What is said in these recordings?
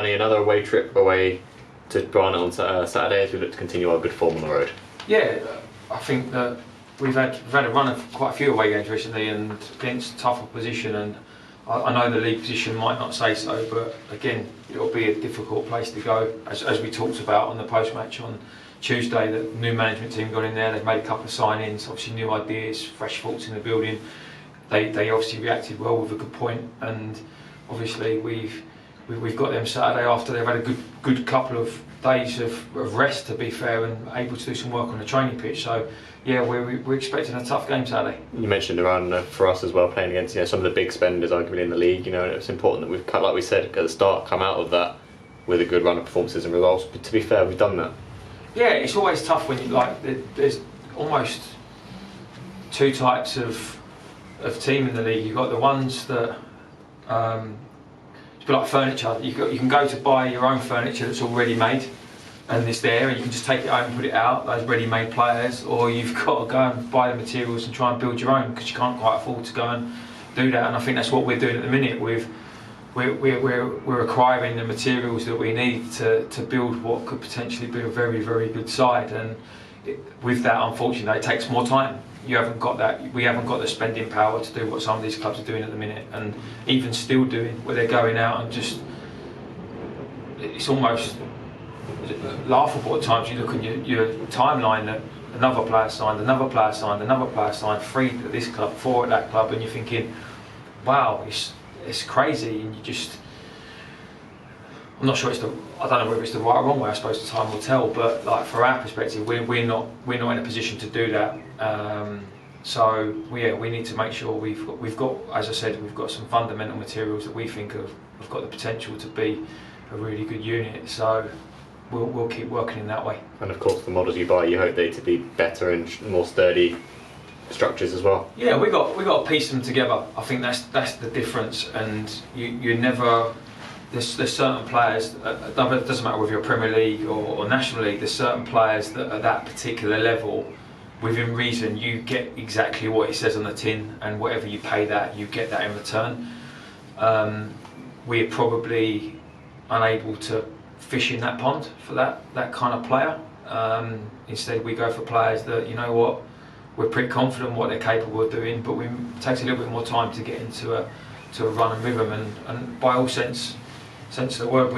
Danny, another away trip away to Barnet on Saturday as we look to continue our good form on the road. Yeah, I think that we've had a run of quite a few away games recently and against tough opposition, and I know the league position might not say so, but again, it'll be a difficult place to go. As we talked about on the post-match on Tuesday, the new management team got in there, they've made a couple of signings, obviously new ideas, fresh thoughts in the building. They obviously reacted well with a good point, and obviously we've got them Saturday after they've had a good couple of days of rest, to be fair, and able to do some work on the training pitch. So yeah, we're expecting a tough game Saturday. You mentioned around for us as well, playing against some of the big spenders arguably in the league. It's important that we've, like we said at the start, come out of that with a good run of performances and results. But to be fair, we've done that. Yeah, it's always tough when there's almost two types of team in the league. You've got the ones that it's a bit like furniture. You can go to buy your own furniture that's already made and it's there, and you can just take it home and put it out, those ready-made players, or you've got to go and buy the materials and try and build your own, because you can't quite afford to go and do that. And I think that's what we're doing at the minute. We're acquiring the materials that we need to build what could potentially be a very, very good side, and with that, unfortunately, it takes more time. You haven't got that. We haven't got the spending power to do what some of these clubs are doing at the minute, and even still doing, where they're going out and just, it's almost laughable at times. You look at your timeline that another player signed, another player signed, another player signed, 3 at this club, 4 at that club, and you're thinking, wow, it's crazy. And you just, I'm not sure I don't know whether it's the right or wrong way. I suppose time will tell. But like, for our perspective, we're not in a position to do that. So we need to make sure we've got, as I said, we've got some fundamental materials that we think have got the potential to be a really good unit. So we'll keep working in that way. And of course, the models you buy, you hope they to be better and more sturdy structures as well. Yeah, we got to piece them together. I think that's the difference. And you never. There's certain players, it doesn't matter whether you're Premier League or National League, there's certain players that at that particular level, within reason, you get exactly what it says on the tin, and whatever you pay that, you get that in return. We're probably unable to fish in that pond for that kind of player. Instead, we go for players that, you know what, we're pretty confident what they're capable of doing, but it takes a little bit more time to get into a run and rhythm, and by all sense of the word,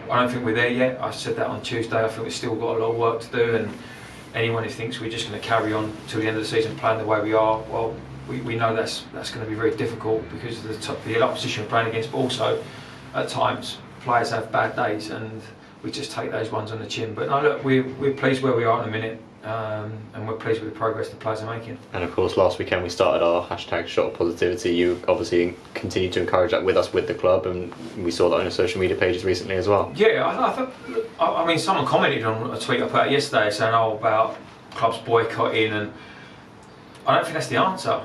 I don't think we're there yet. I said that on Tuesday. I think we've still got a lot of work to do, and anyone who thinks we're just going to carry on till the end of the season playing the way we are, well, we know that's going to be very difficult, because of the opposition we're playing against, but also at times players have bad days and we just take those ones on the chin. But no, look, we're pleased where we are at the minute, and we're pleased with the progress the players are making. And of course, last weekend we started our hashtag Shot of Positivity. You obviously continue to encourage that with us, with the club, and we saw that on your social media pages recently as well. Yeah, I mean, someone commented on a tweet I put out yesterday saying, about clubs boycotting, and I don't think that's the answer.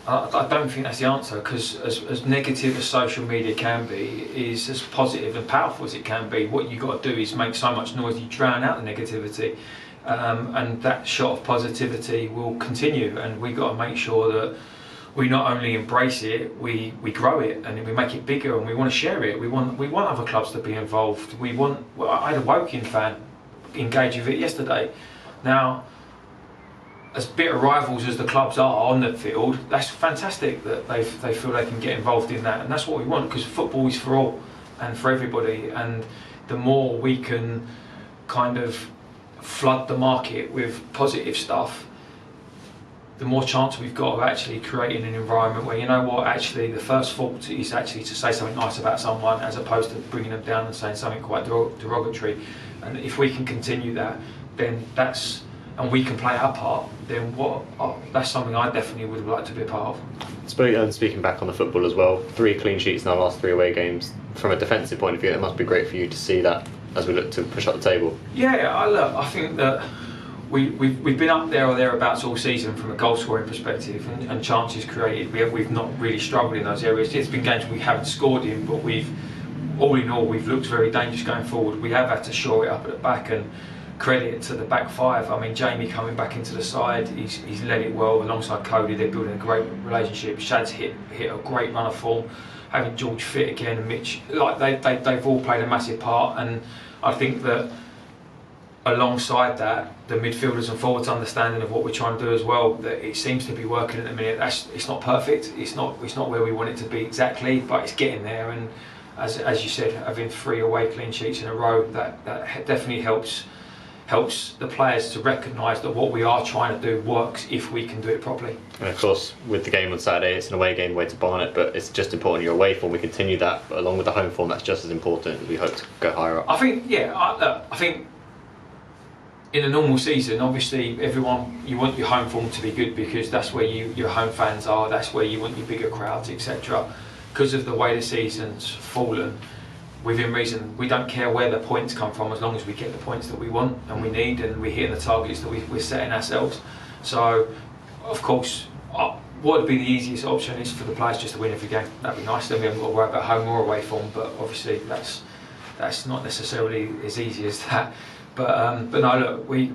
I don't think that's the answer, because as negative as social media can be, is as positive and powerful as it can be. What you've got to do is make so much noise you drown out the negativity, and that shot of positivity will continue, and we've got to make sure that we not only embrace it, we grow it, and we make it bigger, and we want to share it. We want other clubs to be involved. I had a Woking fan engage with it yesterday. Now, as bitter rivals as the clubs are on the field, that's fantastic that they feel they can get involved in that, and that's what we want, because football is for all and for everybody, and the more we can kind of flood the market with positive stuff, the more chance we've got of actually creating an environment where, you know what, actually the first fault is actually to say something nice about someone, as opposed to bringing them down and saying something quite derogatory. And if we can continue that, then and we can play our part, then that's something I definitely would like to be a part of. Speaking back on the football as well, 3 clean sheets in our last 3 away games. From a defensive point of view, it must be great for you to see that as we look to push up the table. Yeah, I think that we've been up there or thereabouts all season from a goal scoring perspective, and chances created. We've not really struggled in those areas. It's been games we haven't scored in, but all in all, we've looked very dangerous going forward. We have had to shore it up at the back, and credit to the back five. I mean, Jamie coming back into the side, he's led it well alongside Cody. They're building a great relationship. Shad's hit a great run of form. Having George fit again and Mitch, like they've all played a massive part, and I think that alongside that, the midfielders and forwards' understanding of what we're trying to do as well, that it seems to be working at the minute. It's not perfect. It's not where we want it to be exactly, but it's getting there. And as you said, having 3 away clean sheets in a row, that definitely helps the players to recognise that what we are trying to do works if we can do it properly. And of course, with the game on Saturday, it's an away game away to Barnet, but it's just important your away form. We continue that, but along with the home form, that's just as important as we hope to go higher up. I think, I think in a normal season, obviously, you want your home form to be good because that's where your home fans are, that's where you want your bigger crowds, etc. Because of the way the season's fallen, within reason, we don't care where the points come from as long as we get the points that we want and we need, and we're hitting the targets that we're setting ourselves. So, of course, what would be the easiest option is for the players just to win every game. That'd be nice. Then we haven't got to worry about home or away form. But obviously, that's not necessarily as easy as that. But no, look, we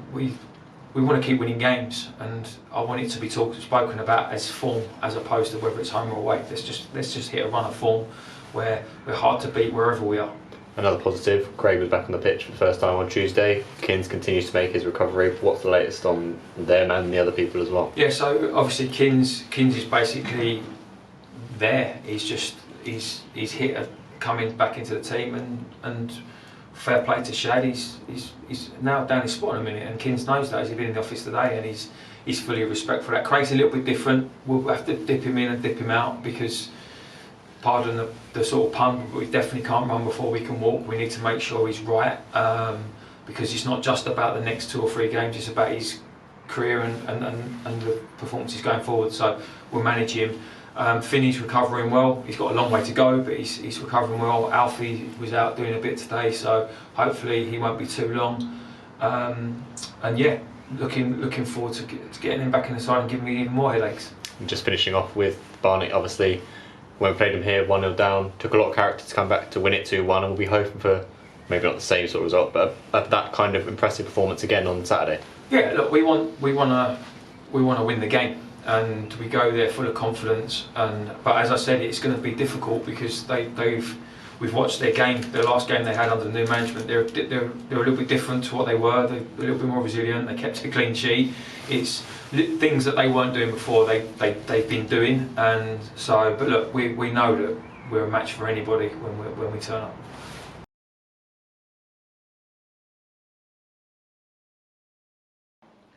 want to keep winning games, and I want it to be spoken about as form as opposed to whether it's home or away. Let's just hit a run of form where we're hard to beat wherever we are. Another positive, Craig was back on the pitch for the first time on Tuesday. Kins continues to make his recovery. What's the latest on them and the other people as well? Yeah, so obviously Kins is basically there. He's hit coming back into the team, and fair play to Shad. He's now down his spot in a minute, and Kins knows that. He's been in the office today, and he's fully respect for that. Craig's a little bit different. We'll have to dip him in and dip him out because, pardon the sort of pun, but we definitely can't run before we can walk. We need to make sure he's right, because it's not just about the next 2 or 3 games, it's about his career and the performances going forward. So we'll manage him. Finney's recovering well. He's got a long way to go, but he's recovering well. Alfie was out doing a bit today, so hopefully he won't be too long. And yeah, looking forward to getting him back in the side and giving me even more headaches. And just finishing off with Barnet, obviously, when we played them here, 1-0 down, took a lot of character to come back to win it 2-1, and we'll be hoping for maybe not the same sort of result, but that kind of impressive performance again on Saturday. Yeah, look, we want to win the game, and we go there full of confidence. But as I said, it's going to be difficult because we've watched their game, their last game they had under the new management. They're a little bit different to what they were. They're a little bit more resilient. They kept a clean sheet. It's things that they weren't doing before. They've been doing, and so. But look, we know that we're a match for anybody when we turn up.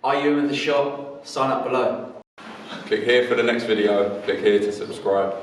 Are you in the shop? Sign up below. Click here for the next video. Click here to subscribe.